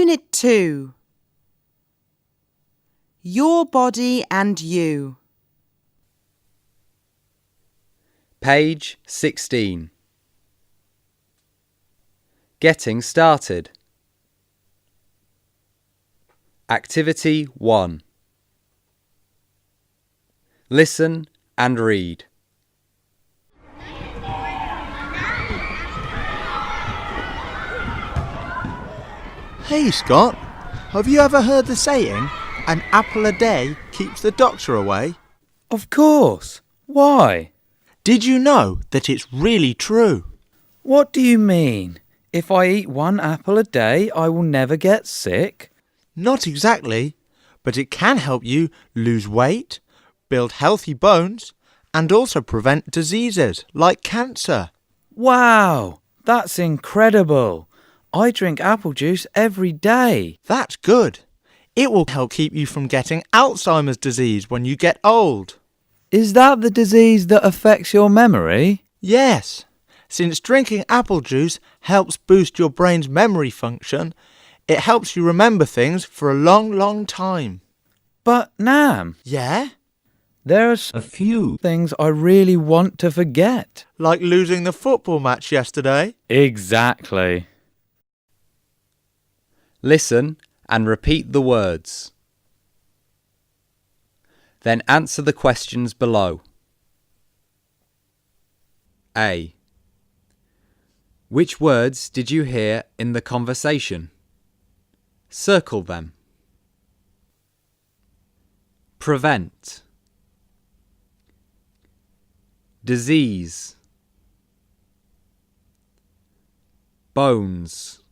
Unit 2. Your body and you. Page 16. Getting started. Activity 1. Listen and read. Hey Scott, have you ever heard the saying, an apple a day keeps the doctor away? Of course. Why? Did you know that it's really true? What do you mean? If I eat one apple a day, I will never get sick? Not exactly, but it can help you lose weight, build healthy bones, and also prevent diseases like cancer. Wow, that's incredible. I drink apple juice every day. That's good. It will help keep you from getting Alzheimer's disease when you get old. Is that the disease that affects your memory? Yes, since drinking apple juice helps boost your brain's memory function, it helps you remember things for a long, long time. But, Nam, Yeah? there's a few things I really want to forget. Like losing the football match yesterday? Exactly. Listen and repeat the words. Then answer the questions below. A. Which words did you hear in the conversation? Circle them. Prevent. Disease. Bones.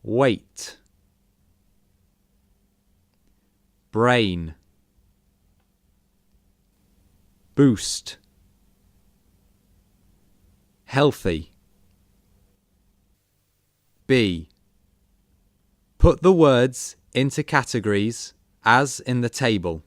Weight. Brain. Boost. Healthy. B. Put the words into categories as in the table.